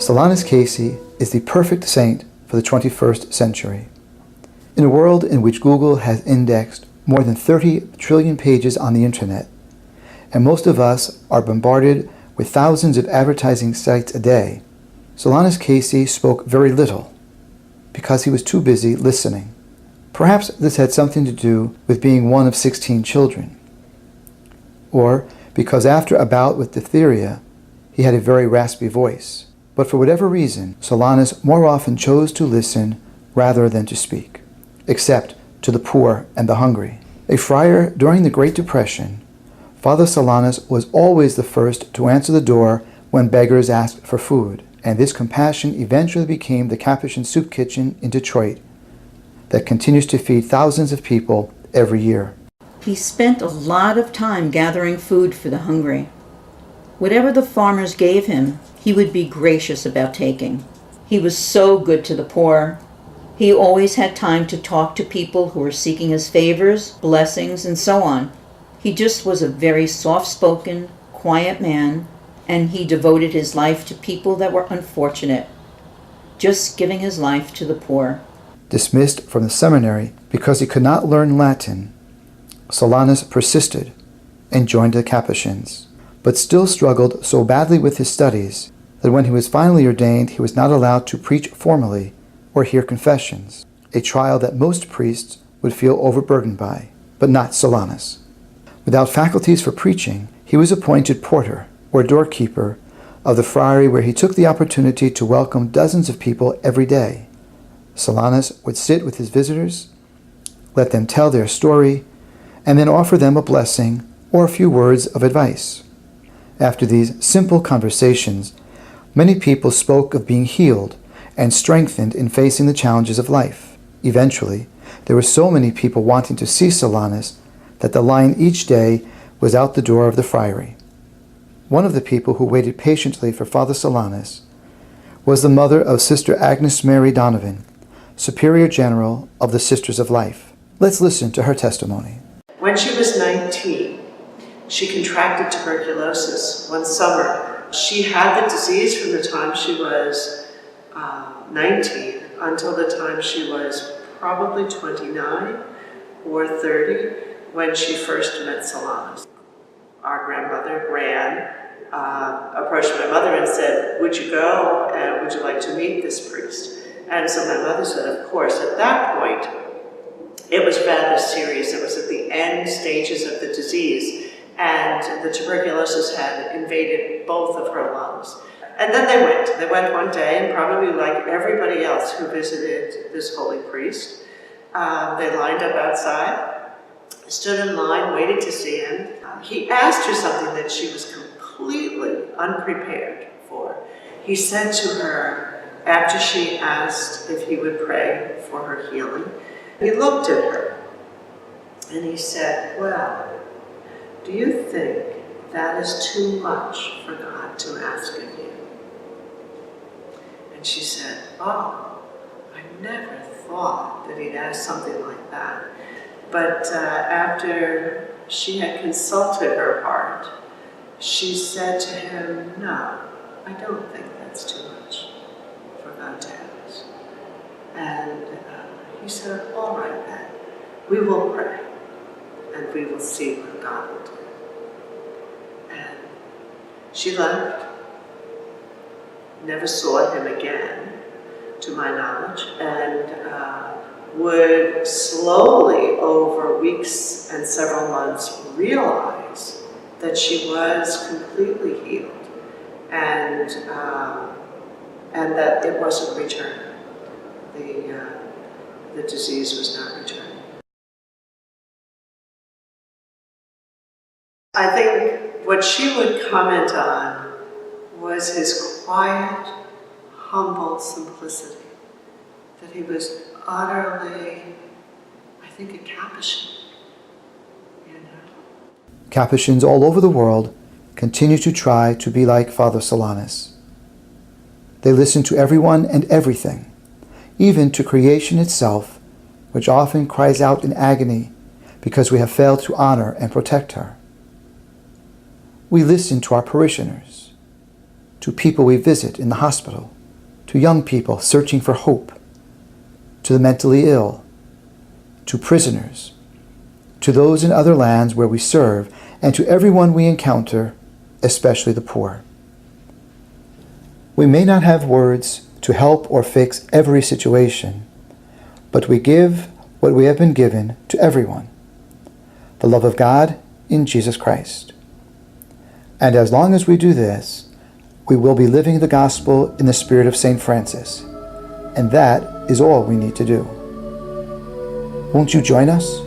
Solanus Casey is the perfect saint for the 21st century. In a world in which Google has indexed more than 30 trillion pages on the internet, and most of us are bombarded with thousands of advertising sites a day, Solanus Casey spoke very little because he was too busy listening. Perhaps this had something to do with being one of 16 children, or because after a bout with diphtheria, he had a very raspy voice. But for whatever reason, Solanus more often chose to listen rather than to speak, except to the poor and the hungry. A friar during the Great Depression, Father Solanus was always the first to answer the door when beggars asked for food, and this compassion eventually became the Capuchin Soup Kitchen in Detroit that continues to feed thousands of people every year. He spent a lot of time gathering food for the hungry. Whatever the farmers gave him, he would be gracious about taking. He was so good to the poor. He always had time to talk to people who were seeking his favors, blessings, and so on. He just was a very soft-spoken, quiet man, and he devoted his life to people that were unfortunate, just giving his life to the poor. Dismissed from the seminary because he could not learn Latin, Solanus persisted and joined the Capuchins, but still struggled so badly with his studies that when he was finally ordained, he was not allowed to preach formally or hear confessions, a trial that most priests would feel overburdened by, but not Solanus. Without faculties for preaching, he was appointed porter, or doorkeeper, of the friary where he took the opportunity to welcome dozens of people every day. Solanus would sit with his visitors, let them tell their story, and then offer them a blessing or a few words of advice. After these simple conversations, many people spoke of being healed and strengthened in facing the challenges of life. Eventually, there were so many people wanting to see Solanus that the line each day was out the door of the friary. One of the people who waited patiently for Father Solanus was the mother of Sister Agnes Mary Donovan, Superior General of the Sisters of Life. Let's listen to her testimony. When she was 19, she contracted tuberculosis one summer. She had the disease from the time she was 19 until the time she was probably 29 or 30 when she first met Solanus. Our grandmother, Gran, approached my mother and said, "Would you go and would you like to meet this priest?" And so my mother said, of course. At that point, it was rather serious. It was at the end stages of the disease, and the tuberculosis had invaded both of her lungs. And then they went. They went one day, and probably like everybody else who visited this holy priest, they lined up outside, stood in line, waited to see him. He asked her something that she was completely unprepared for. He said to her, after she asked if he would pray for her healing, he looked at her and he said, "Well, do you think that is too much for God to ask of you?" And she said, "Oh, I never thought that he'd ask something like that." But after she had consulted her heart, she said to him, "No, I don't think that's too much for God to ask." And he said, "All right then, we will pray and we will see what God will do." And she left, never saw him again, to my knowledge, and would slowly, over weeks and several months, realize that she was completely healed, and that it wasn't returning. The disease was not returning. I think what she would comment on was his quiet, humble simplicity, that he was utterly, I think, a Capuchin, you know. Capuchins all over the world continue to try to be like Father Solanus. They listen to everyone and everything, even to creation itself, which often cries out in agony because we have failed to honor and protect her. We listen to our parishioners, to people we visit in the hospital, to young people searching for hope, to the mentally ill, to prisoners, to those in other lands where we serve, and to everyone we encounter, especially the poor. We may not have words to help or fix every situation, but we give what we have been given to everyone, the love of God in Jesus Christ. And as long as we do this, we will be living the gospel in the spirit of St. Francis, and that is all we need to do. Won't you join us?